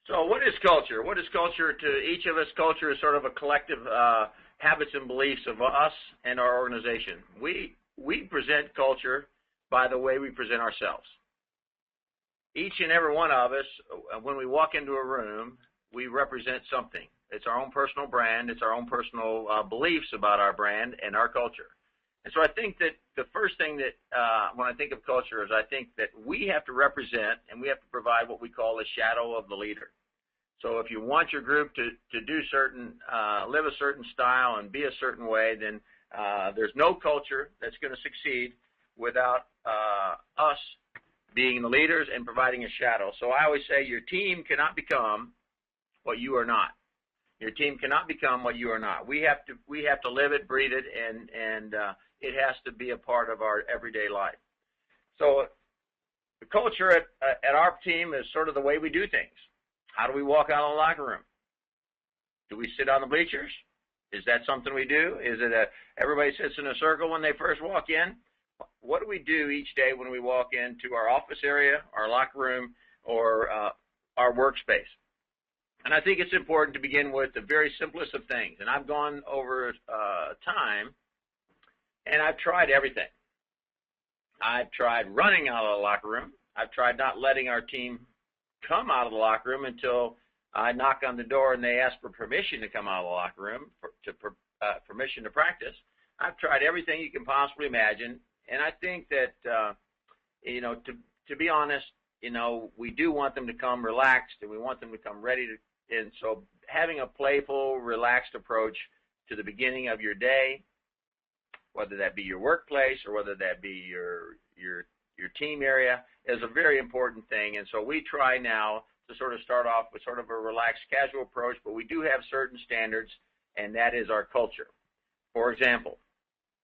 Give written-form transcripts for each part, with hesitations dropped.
So what is culture? What is culture to each of us? Culture is sort of a collective habits and beliefs of us and our organization. We present culture by the way we present ourselves. Each and every one of us, when we walk into a room, we represent something. It's our own personal brand. It's our own personal beliefs about our brand and our culture. And so I think that the first thing that, when I think of culture, is I think that we have to represent and we have to provide what we call a shadow of the leader. So if you want your group to do certain, live a certain style and be a certain way, then there's no culture that's going to succeed without us being the leaders and providing a shadow. So I always say your team cannot become what you are not. Your team cannot become what you are not. We have to live it, breathe it, and it has to be a part of our everyday life. So the culture at our team is sort of the way we do things. How do we walk out of the locker room? Do we sit on the bleachers? Is that something we do? Is it everybody sits in a circle when they first walk in? What do we do each day when we walk into our office area, our locker room, or our workspace? And I think it's important to begin with the very simplest of things. And I've gone over time, and I've tried everything. I've tried running out of the locker room. I've tried not letting our team come out of the locker room until I knock on the door and they ask for permission to come out of the locker room, permission to practice. I've tried everything you can possibly imagine, and I think that, to be honest, we do want them to come relaxed and we want them to come ready to, and so having a playful, relaxed approach to the beginning of your day, whether that be your workplace or whether that be your team area, is a very important thing. And so we try now to sort of start off with sort of a relaxed, casual approach, but we do have certain standards, and that is our culture. For example,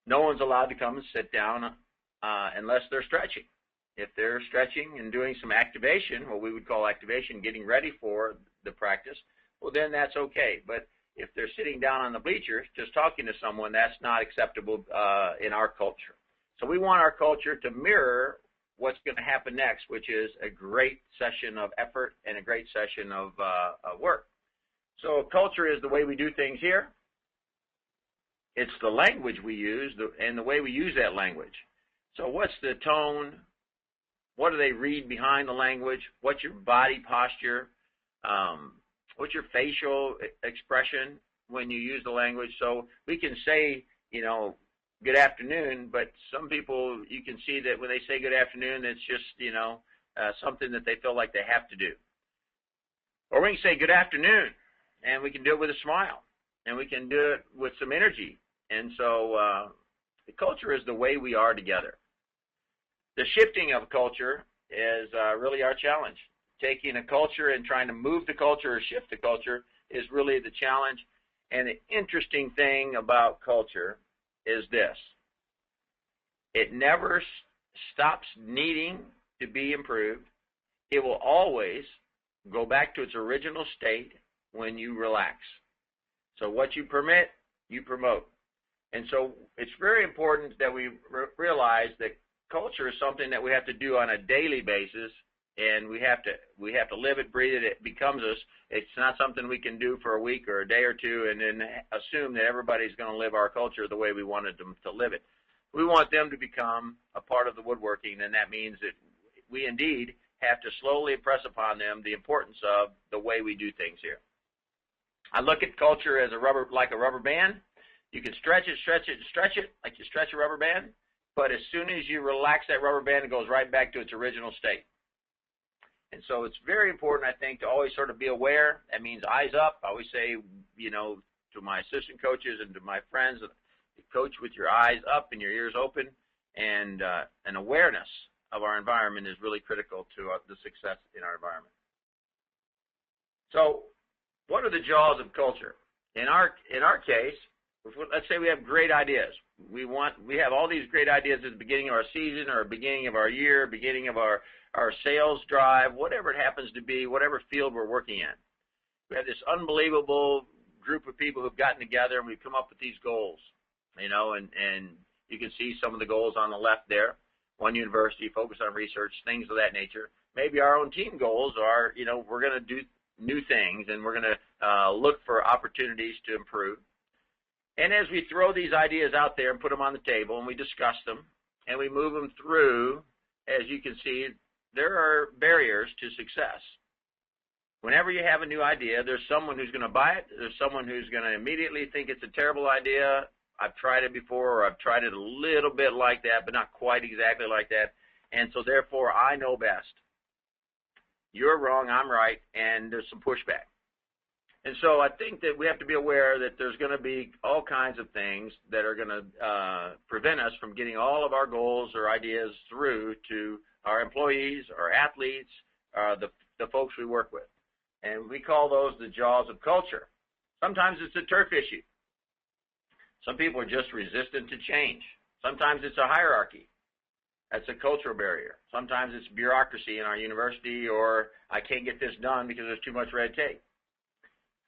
no one's allowed to come and sit down unless they're stretching. If they're stretching and doing some activation, what we would call activation, getting ready for the practice, well, then that's okay. But if they're sitting down on the bleachers just talking to someone, that's not acceptable in our culture. So we want our culture to mirror what's going to happen next, which is a great session of effort and a great session of work. So culture is the way we do things here. It's the language we use and the way we use that language. So what's the tone? What do they read behind the language? What's your body posture? What's your facial expression when you use the language? So we can say, good afternoon, but some people, you can see that when they say good afternoon, it's just, something that they feel like they have to do. Or we can say good afternoon, and we can do it with a smile, and we can do it with some energy. And so the culture is the way we are together. The shifting of culture is really our challenge. Taking a culture and trying to move the culture or shift the culture is really the challenge. And the interesting thing about culture is this: it never stops needing to be improved. It will always go back to its original state when you relax. So what you permit, you promote. And so it's very important that we realize that culture is something that we have to do on a daily basis, and we have to live it, breathe it. It becomes us. It's not something we can do for a week or a day or two and then assume that everybody's going to live our culture the way we wanted them to live it. We want them to become a part of the woodworking, and that means that we indeed have to slowly impress upon them the importance of the way we do things here. I look at culture as like a rubber band. You can stretch it, stretch it, stretch it like you stretch a rubber band, but as soon as you relax that rubber band, it goes right back to its original state. And so it's very important, I think, to always sort of be aware. That means eyes up. I always say, to my assistant coaches and to my friends, coach with your eyes up and your ears open, and an awareness of our environment is really critical to the success in our environment. So what are the jaws of culture? In our case, let's say we have great ideas. We have all these great ideas at the beginning of our season or beginning of our year, beginning of our sales drive, whatever it happens to be, whatever field we're working in. We have this unbelievable group of people who've gotten together and we've come up with these goals, and you can see some of the goals on the left there. One university, focus on research, things of that nature. Maybe our own team goals are, we're going to do new things, and we're going to look for opportunities to improve. And as we throw these ideas out there and put them on the table and we discuss them and we move them through, as you can see, there are barriers to success. Whenever you have a new idea, there's someone who's going to buy it. There's someone who's going to immediately think it's a terrible idea. I've tried it before, or I've tried it a little bit like that, but not quite exactly like that. And so therefore, I know best. You're wrong, I'm right, and there's some pushback. And so I think that we have to be aware that there's going to be all kinds of things that are going to prevent us from getting all of our goals or ideas through to our employees, our athletes, the folks we work with. And we call those the jaws of culture. Sometimes it's a turf issue. Some people are just resistant to change. Sometimes it's a hierarchy. That's a cultural barrier. Sometimes it's bureaucracy in our university, or I can't get this done because there's too much red tape.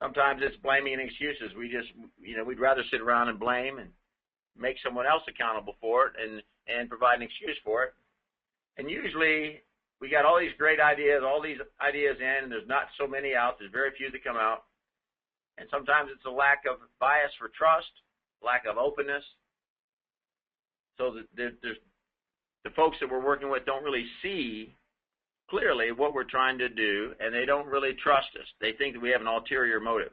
Sometimes it's blaming and excuses. We'd rather sit around and blame and make someone else accountable for it and provide an excuse for it. And usually we got all these great ideas, all these ideas in, and there's not so many out. There's very few that come out. And sometimes it's a lack of bias for trust, lack of openness. So the folks that we're working with don't really see clearly what we're trying to do, and they don't really trust us. They think that we have an ulterior motive.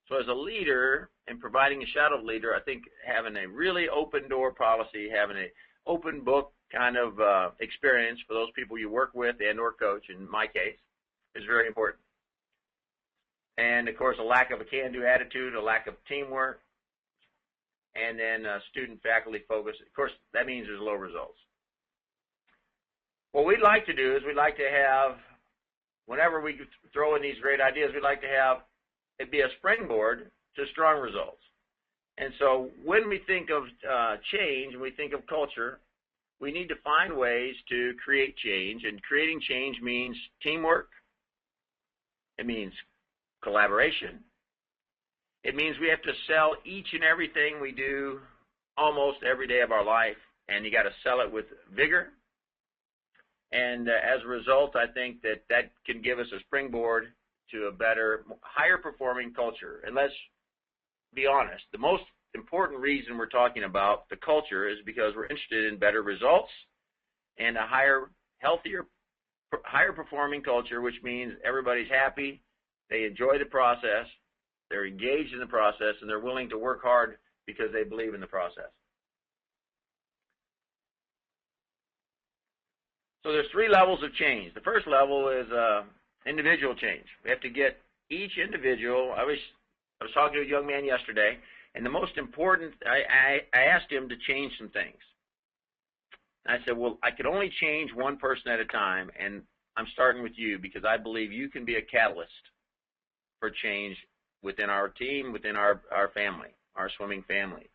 So as a leader and providing a shadow leader, I think having a really open door policy, having an open book kind of experience for those people you work with and or coach, in my case, is very important. And, of course, a lack of a can-do attitude, a lack of teamwork, and then student-faculty focus. Of course, that means there's low results. What we'd like to do is we'd like to have, whenever we throw in these great ideas, we'd like to have it be a springboard to strong results. And so when we think of change and we think of culture, we need to find ways to create change. And creating change means teamwork. It means collaboration. It means we have to sell each and everything we do almost every day of our life, and you got to sell it with vigor. And as a result, I think that can give us a springboard to a better, higher performing culture. And let's be honest, the most important reason we're talking about the culture is because we're interested in better results and a higher, healthier, higher performing culture, which means everybody's happy, they enjoy the process, they're engaged in the process, and they're willing to work hard because they believe in the process. So there's three levels of change. The first level is individual change. We have to get each individual. I was talking to a young man yesterday, and the most important, I asked him to change some things. I said, well, I could only change one person at a time, and I'm starting with you because I believe you can be a catalyst for change within our team, within our family, our swimming family.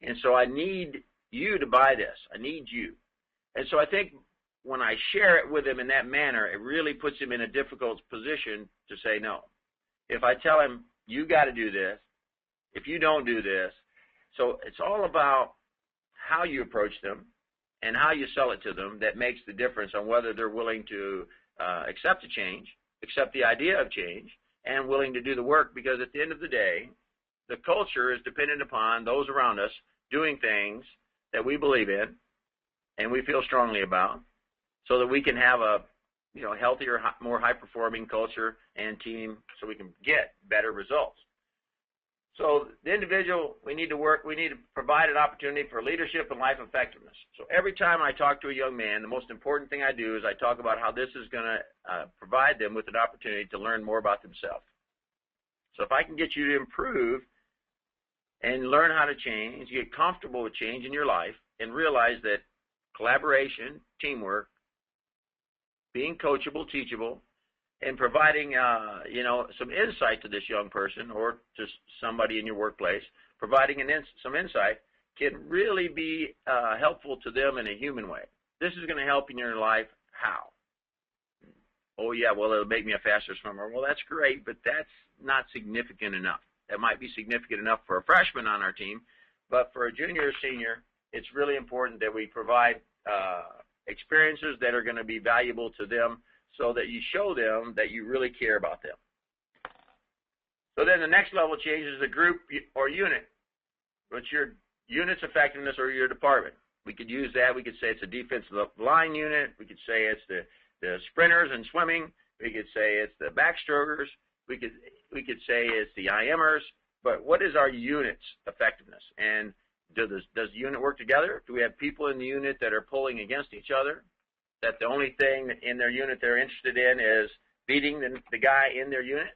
And so I need you to buy this. I need you. And so I think when I share it with him in that manner, it really puts him in a difficult position to say no. If I tell him, you got to do this, if you don't do this. So it's all about how you approach them and how you sell it to them that makes the difference on whether they're willing to accept a change, accept the idea of change, and willing to do the work, because at the end of the day, the culture is dependent upon those around us doing things that we believe in and we feel strongly about, so that we can have a healthier, more high-performing culture and team so we can get better results. So the individual, we need to provide an opportunity for leadership and life effectiveness. So every time I talk to a young man, the most important thing I do is I talk about how this is going to provide them with an opportunity to learn more about themselves. So if I can get you to improve and learn how to change, get comfortable with change in your life, and realize that collaboration, teamwork, being coachable, teachable, and providing, some insight to this young person or to somebody in your workplace, providing some insight can really be helpful to them in a human way. This is going to help in your life. How? Oh, yeah, well, it'll make me a faster swimmer. Well, that's great, but that's not significant enough. That might be significant enough for a freshman on our team, but for a junior or senior, it's really important that we provide experiences that are going to be valuable to them, so that you show them that you really care about them. So then the next level change is the group or unit. What's your unit's effectiveness or your department? We could use that. We could say it's a defensive line unit. We could say it's the sprinters and swimming. We could say it's the backstrokers. We could say it's the IMers. But what is our unit's effectiveness? And does the unit work together? Do we have people in the unit that are pulling against each other? That the only thing in their unit they're interested in is beating the guy in their unit?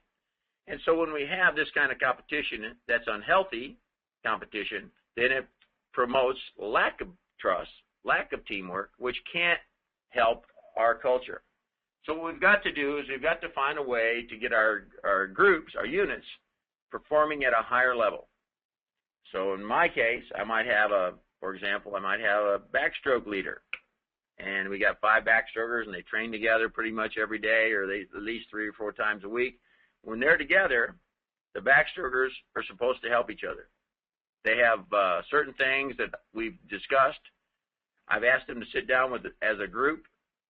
And so when we have this kind of competition that's unhealthy competition, then it promotes lack of trust, lack of teamwork, which can't help our culture. So what we've got to do is we've got to find a way to get our groups, our units, performing at a higher level. So in my case, I might have for example, I might have a backstroke leader. And we got 5 backstrokers, and they train together pretty much every day, or at least 3 or 4 times a week. When they're together, the backstrokers are supposed to help each other. They have certain things that we've discussed. I've asked them to sit down as a group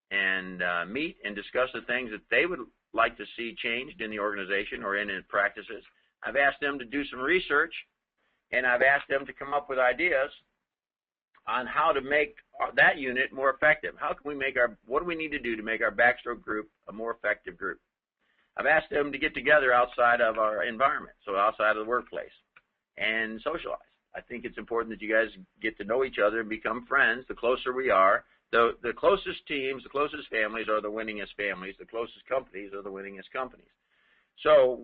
and meet and discuss the things that they would like to see changed in the organization or in its practices. I've asked them to do some research, and I've asked them to come up with ideas on how to make that unit more effective. How can we make what do we need to do to make our backstroke group a more effective group? I've asked them to get together outside of our environment, so outside of the workplace, and socialize. I think it's important that you guys get to know each other and become friends. The closer we are, the closest teams, the closest families are the winningest families. The closest companies are the winningest companies. So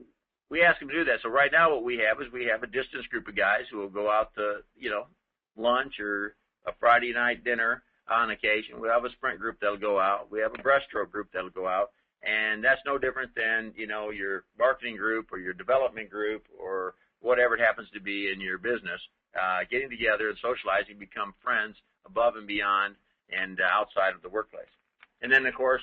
we ask them to do that. So right now what we have is we have a distance group of guys who will go out to, lunch or a Friday night dinner on occasion. We have a sprint group that'll go out. We have a breaststroke group that'll go out. And that's no different than, your marketing group or your development group or whatever it happens to be in your business, getting together and socializing, become friends above and beyond and outside of the workplace. And then, of course,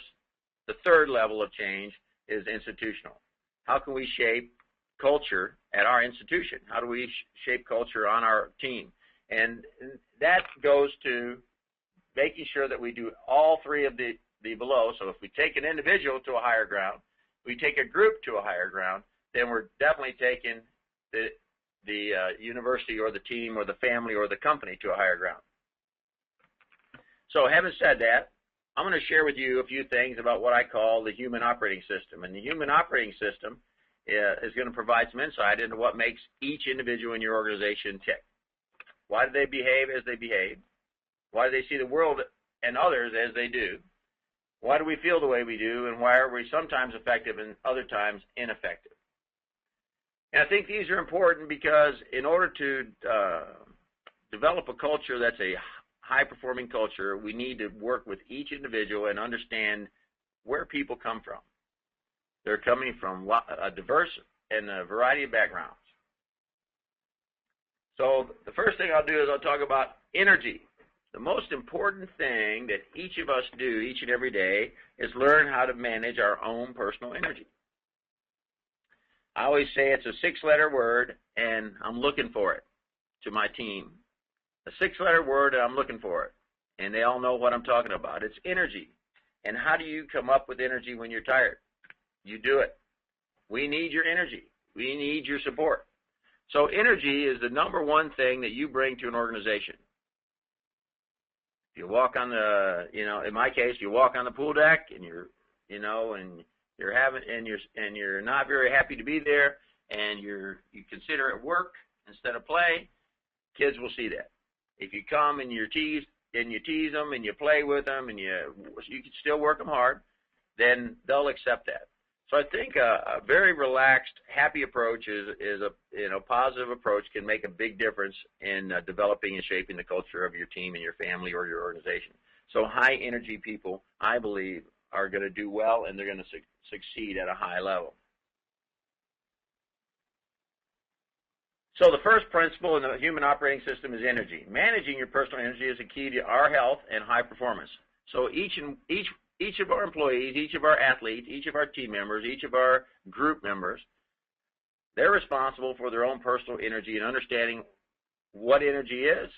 the third level of change is institutional. How can we shape culture at our institution? How do we shape culture on our team? And that goes to making sure that we do all 3 of the below. So if we take an individual to a higher ground, we take a group to a higher ground, then we're definitely taking the university or the team or the family or the company to a higher ground. So having said that, I'm going to share with you a few things about what I call the human operating system. And the human operating system is going to provide some insight into what makes each individual in your organization tick. Why do they behave as they behave? Why do they see the world and others as they do? Why do we feel the way we do? And why are we sometimes effective and other times ineffective? And I think these are important because in order to develop a culture that's a high-performing culture, we need to work with each individual and understand where people come from. They're coming from a diverse and a variety of backgrounds. So the first thing I'll do is I'll talk about energy. The most important thing that each of us do each and every day is learn how to manage our own personal energy. I always say it's a 6-letter word, and I'm looking for it to my team. A 6-letter word, and I'm looking for it. And they all know what I'm talking about. It's energy. And how do you come up with energy when you're tired? You do it. We need your energy. We need your support. So energy is the number one thing that you bring to an organization. If you walk on the, in my case, you walk on the pool deck and you're not very happy to be there, and you consider it work instead of play, kids will see that. If you come and you tease them and you play with them and you can still work them hard, then they'll accept that. So I think a very relaxed, happy approach is a positive approach can make a big difference in developing and shaping the culture of your team and your family or your organization. So high energy people, I believe, are going to do well, and they're going to succeed at a high level. So the first principle in the human operating system is energy. Managing your personal energy is a key to our health and high performance. So each of our employees, each of our athletes, each of our team members, each of our group members, they're responsible for their own personal energy and understanding what energy is,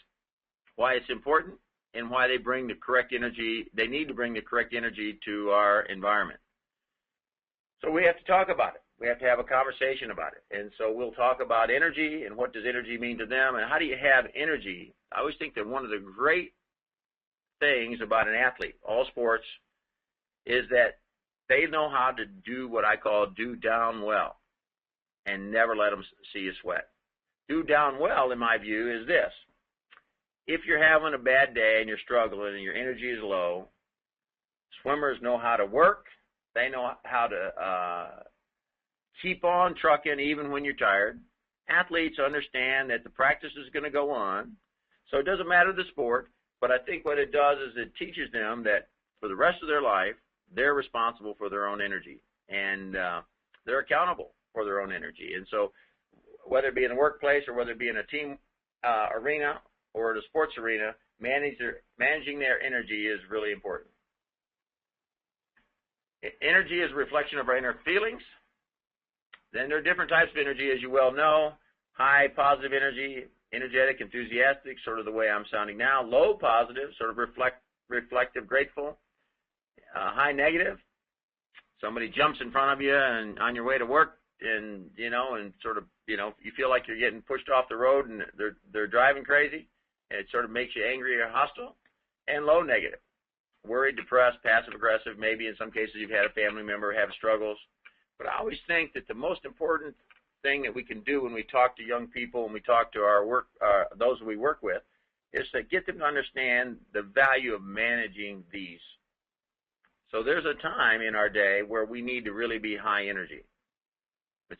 why it's important, and why they bring the correct energy. They need to bring the correct energy to our environment. So we have to talk about it. We have to have a conversation about it. And so we'll talk about energy and what does energy mean to them and how do you have energy. I always think that one of the great things about an athlete, all sports, is that they know how to do what I call do down well and never let them see you sweat. Do down well, in my view, is this. If you're having a bad day and you're struggling and your energy is low, swimmers know how to work. They know how to keep on trucking even when you're tired. Athletes understand that the practice is going to go on, so it doesn't matter the sport, but I think what it does is it teaches them that for the rest of their life, they're responsible for their own energy, and they're accountable for their own energy. And so whether it be in the workplace or whether it be in a team arena or the sports arena, managing their energy is really important. Energy is a reflection of our inner feelings. Then there are different types of energy, as you well know. High positive energy, energetic, enthusiastic, sort of the way I'm sounding now. Low positive, sort of reflective, grateful. High negative, somebody jumps in front of you and on your way to work, and and sort of you feel like you're getting pushed off the road and they're driving crazy, and it sort of makes you angry or hostile. And low negative, worried, depressed, passive aggressive. Maybe in some cases you've had a family member have struggles. But I always think that the most important thing that we can do when we talk to young people, when we talk to our those we work with, is to get them to understand the value of managing these. So there's a time in our day where we need to really be high energy.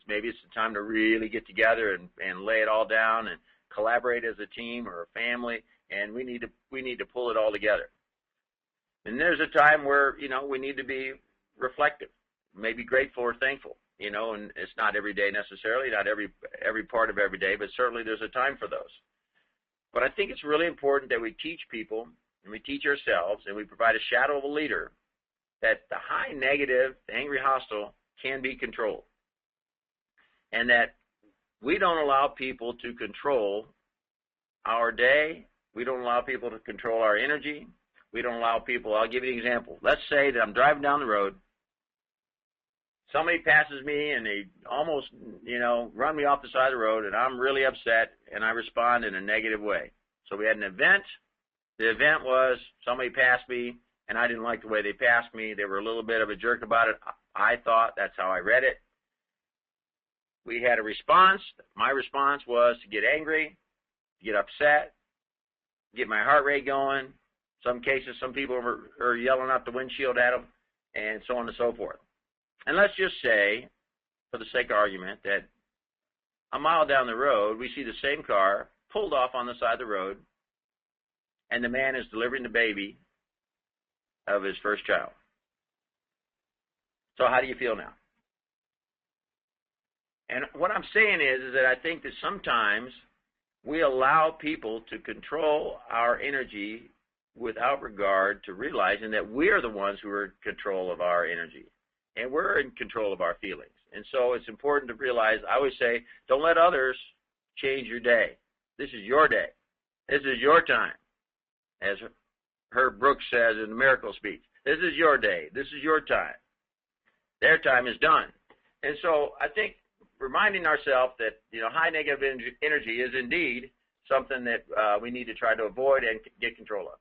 Maybe it's the time to really get together and lay it all down and collaborate as a team or a family, and we need to pull it all together. And there's a time where we need to be reflective, maybe grateful or thankful, and it's not every day necessarily, not every part of every day, but certainly there's a time for those. But I think it's really important that we teach people and we teach ourselves and we provide a shadow of a leader that the high negative, the angry hostile can be controlled, and that we don't allow people to control our day. We don't allow people to control our energy. We don't allow people. I'll give you an example. Let's say that I'm driving down the road. Somebody passes me and they almost, run me off the side of the road, and I'm really upset, and I respond in a negative way. So we had an event. The event was somebody passed me, and I didn't like the way they passed me. They were a little bit of a jerk about it. I thought, that's how I read it. We had a response. My response was to get angry, get upset, get my heart rate going. Some cases, some people are yelling out the windshield at them, and so on and so forth. And let's just say, for the sake of argument, that a mile down the road, we see the same car pulled off on the side of the road, and the man is delivering the baby of his first child. So how do you feel now? And what I'm saying is that I think that sometimes we allow people to control our energy without regard to realizing that we're the ones who are in control of our energy, and we're in control of our feelings. And so it's important to realize, I always say, don't let others change your day. This is your day. This is your time. As Herb Brooks says in the Miracle Speech, this is your day. This is your time. Their time is done. And so I think reminding ourselves that high negative energy is indeed something that we need to try to avoid and get control of.